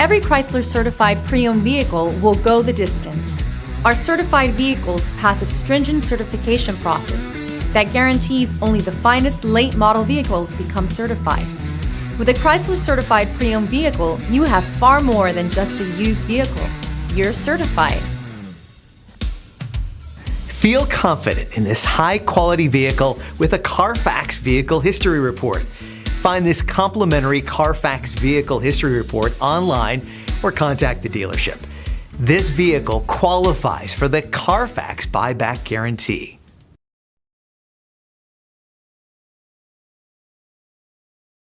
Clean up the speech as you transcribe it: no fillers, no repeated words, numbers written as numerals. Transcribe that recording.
Every Chrysler certified pre-owned vehicle will go the distance. Our certified vehicles pass a stringent certification process that guarantees only the finest late model vehicles become certified. With a Chrysler certified pre-owned vehicle, you have far more than just a used vehicle. You're certified. Feel confident in this high-quality vehicle with a CARFAX Vehicle History Report. Find this complimentary CARFAX Vehicle History Report online or contact the dealership. This vehicle qualifies for the CARFAX buyback guarantee.